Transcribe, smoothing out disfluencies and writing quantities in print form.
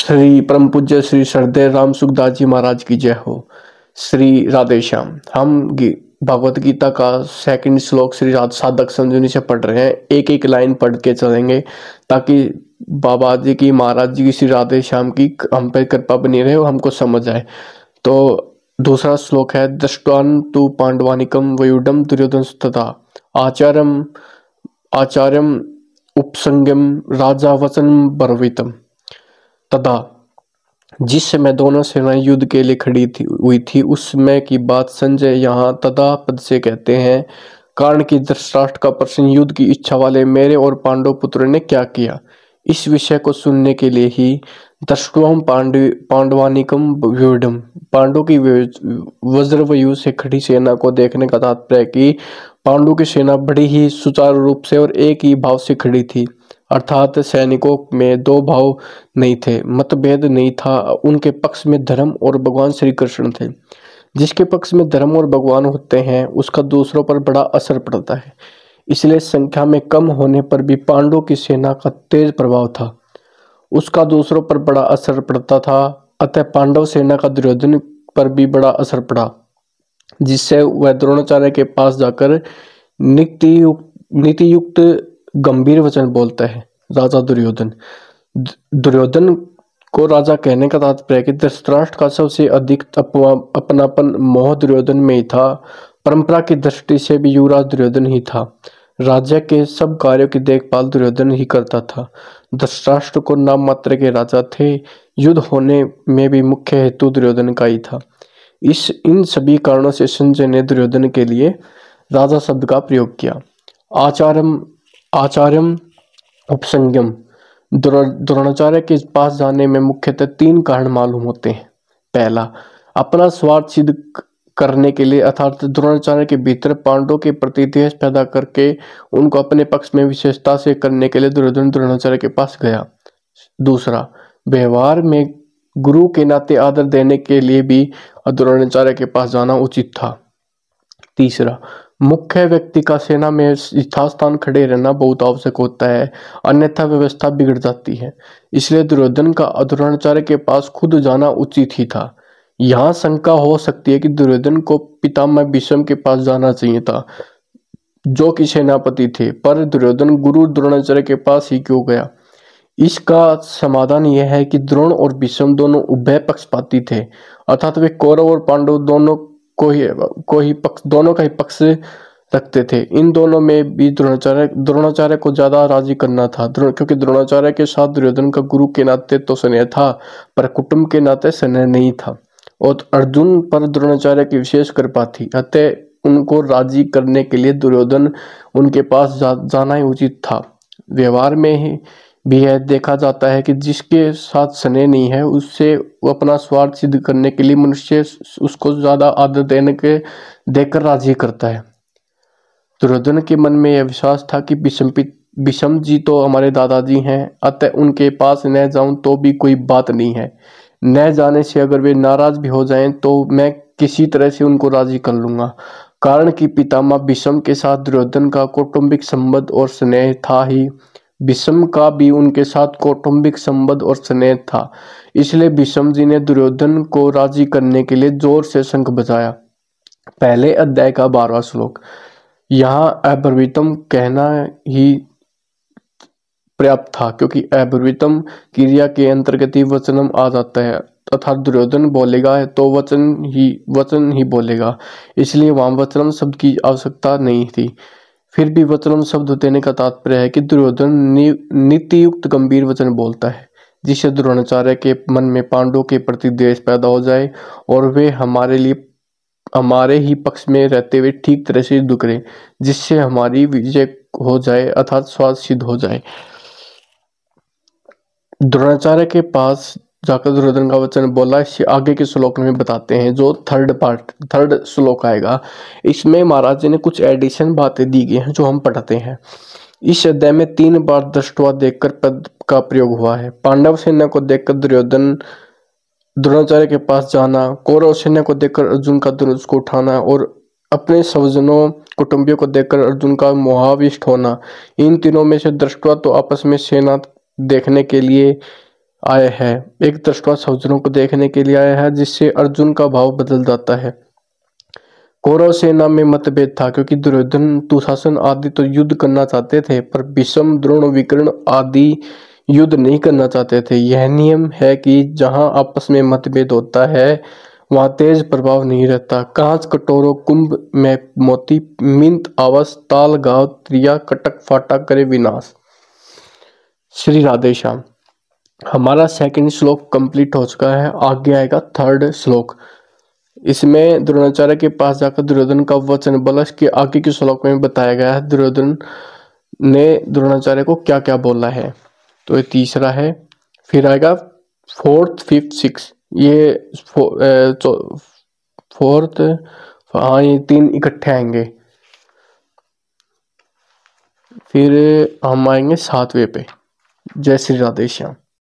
श्री परम पूज्य श्री श्रद्धेय राम सुखदास जी महाराज की जय हो। श्री राधे श्याम। हम भगवत गीता का सेकंड श्लोक श्री साधक संजीवनी से पढ़ रहे हैं। एक एक लाइन पढ़ के चलेंगे ताकि बाबा जी की, महाराज जी की, श्री राधे श्याम की हम पे कृपा बनी रहे और हमको समझ आए। तो दूसरा श्लोक है, दृष्टवान तु पांडवानिकम वयुडम दुर्योधन तथा आचार्यम आचार्यम उपसंगम राजा वचन बर्वितम। तथा जिस समय दोनों सेनाएं युद्ध के लिए खड़ी हुई थी उस समय की बात संजय यहाँ तथा पद से कहते हैं। कारण कि धृतराष्ट्र का प्रश्न, युद्ध की इच्छा वाले मेरे और पांडव पुत्र ने क्या किया, इस विषय को सुनने के लिए ही दृष्टवाम पांडवानिकम व्यूढ़म, पांडव की वज्रवयु से खड़ी सेना को देखने का तात्पर्य कि पांडव की सेना बड़ी ही सुचारू रूप से और एक ही भाव से खड़ी थी, अर्थात सैनिकों में दो भाव नहीं थे, मतभेद नहीं था। उनके पक्ष में धर्म और भगवान श्री कृष्ण थे। जिसके पक्ष में धर्म और भगवान होते हैं उसका दूसरों पर बड़ा असर पड़ता है। इसलिए संख्या में कम होने पर भी पांडवों की सेना का तेज प्रभाव था, उसका दूसरों पर बड़ा असर पड़ता था। अतः पांडव सेना का दुर्योधन पर भी बड़ा असर पड़ा, जिससे वह द्रोणाचार्य के पास जाकर नीति युक्त गंभीर वचन बोलता है। राजा दुर्योधन दुर्योधन को राजा कहने का तात्पर्य कि धृतराष्ट्र का सबसे अधिक अपनापन मोह दुर्योधन में ही था। परंपरा की दृष्टि से भी युवराज दुर्योधन ही था। राज्य के सब कार्यों की देखभाल दुर्योधन ही करता था। धृतराष्ट्र को नाम मात्र के राजा थे, युद्ध होने में भी मुख्य हेतु दुर्योधन का ही था। इन सभी कारणों से संजय ने दुर्योधन के लिए राजा शब्द का प्रयोग किया। आचार्यम उपसंगम, द्रोणाचार्य के पास जाने में मुख्यतः तीन कारण मालूम होते हैं। पहला, अपना स्वार्थ सिद्ध करने के लिए, अर्थात द्रोणाचार्य के भीतर पांडवों के प्रति द्वेष पैदा करके उनको अपने पक्ष में विशेषता से करने के लिए दुर्योधन द्रोणाचार्य के पास गया। दूसरा, व्यवहार में गुरु के नाते आदर देने के लिए भी द्रोणाचार्य के पास जाना उचित था। तीसरा, मुख्य व्यक्ति का सेना में यथास्थान खड़े रहना बहुत आवश्यक होता है, अन्यथा व्यवस्था बिगड़ जाती है। इसलिए दुर्योधन का द्रोणाचार्य के पास खुद जाना उचित ही था। यहाँ शंका हो सकती है कि दुर्योधन को पितामह भीष्म के पास जाना चाहिए था, जो कि सेनापति थे, पर दुर्योधन गुरु द्रोणाचार्य के पास ही क्यों गया। इसका समाधान यह है कि द्रोण और भीष्म दोनों उभय पक्षपाती थे, अर्थात वे कौरव और पांडव दोनों का ही पक्ष रखते थे। इन दोनों में भी द्रोणाचार्य को ज्यादा राजी करना था, क्योंकि द्रोणाचार्य के साथ दुर्योधन का गुरु के नाते तो स्नेह था, पर कुटुंब के नाते स्नेह नहीं था। और अर्जुन पर द्रोणाचार्य की विशेष कृपा थी, अतः उनको राजी करने के लिए दुर्योधन उनके पास जाना ही उचित था। व्यवहार में भी यह देखा जाता है कि जिसके साथ स्नेह नहीं है उससे वो अपना स्वार्थ सिद्ध करने के लिए मनुष्य उसको ज्यादा आदर देकर राजी करता है। दुर्योधन के मन में यह विश्वास था कि भीष्म जी तो हमारे दादाजी हैं, अतः उनके पास न जाऊं तो भी कोई बात नहीं है। न जाने से अगर वे नाराज भी हो जाएं तो मैं किसी तरह से उनको राजी कर लूंगा। कारण कि पितामह भीष्म के साथ दुर्योधन का कौटुंबिक संबंध और स्नेह था ही, भीष्म का भी उनके साथ कौटुंबिक संबंध और स्नेह था। इसलिए भीष्म जी ने दुर्योधन को राजी करने के लिए जोर से शंख बजाया। पहले अध्याय का 12वां श्लोक। यहाँ अब्रवीतम कहना ही पर्याप्त था, क्योंकि अब्रवीतम क्रिया के अंतर्गत ही वचनम आ जाता है, अर्थात दुर्योधन बोलेगा तो वचन ही बोलेगा, इसलिए वहां वचनम शब्द की आवश्यकता नहीं थी। फिर भी वचनम शब्द देने का तात्पर्य है कि दुर्योधन नीति युक्त गंभीर वचन बोलता है, जिससे द्रोणाचार्य के मन में पांडवों के प्रति द्वेष पैदा हो जाए और वे हमारे ही पक्ष में रहते हुए ठीक तरह से युद्ध करें, जिससे हमारी विजय हो जाए, अर्थात स्वार्थ सिद्ध हो जाए। द्रोणाचार्य के पास जाकर दुर्योधन का वचन बोला, इससे आगे के श्लोक में बताते हैं, जो थर्ड श्लोक आएगा। इसमें महाराज जी ने कुछ एडिशन बातें दी गई हैं जो हम पढ़ते हैं। इस अध्याय में 3 बार दृष्टवा देखकर पद का प्रयोग हुआ है। पांडव सेना को देखकर दुर्योधन द्रोणाचार्य के पास जाना, कौरव सेना को देखकर अर्जुन का धनुष को उठाना और अपने स्वजनों कुटुंबियों को देखकर अर्जुन का मोहाविष्ट होना। इन तीनों में से दृष्टवा तो आपस में सेना देखने के लिए आए हैं। एक दृष्टा सज्जनों को देखने के लिए आया है, जिससे अर्जुन का भाव बदल जाता है। कौरव सेना में मतभेद था, क्योंकि दुर्योधन दुशासन आदि तो युद्ध करना चाहते थे, पर भीष्म द्रोण विकर्ण आदि युद्ध नहीं करना चाहते थे। यह नियम है कि जहां आपस में मतभेद होता है वहां तेज प्रभाव नहीं रहता। कांच कटोरो कुंभ में मोती, मिंत आवस ताल गाव त्रिया कटक फाटा करे विनाश। श्री राधे श्याम। हमारा सेकंड श्लोक कंप्लीट हो चुका है, आगे आएगा थर्ड श्लोक। इसमें द्रोणाचार्य के पास जाकर दुर्योधन का वचन बलश के आगे के श्लोक में बताया गया है दुर्योधन ने द्रोणाचार्य को क्या क्या बोला है। तो ये तीसरा है, फिर आएगा फोर्थ फिफ्थ सिक्स, ये फोर्थ, हाँ ये तीन इकट्ठे आएंगे। फिर हम आएंगे सातवें पे। जय श्री राधे श्याम।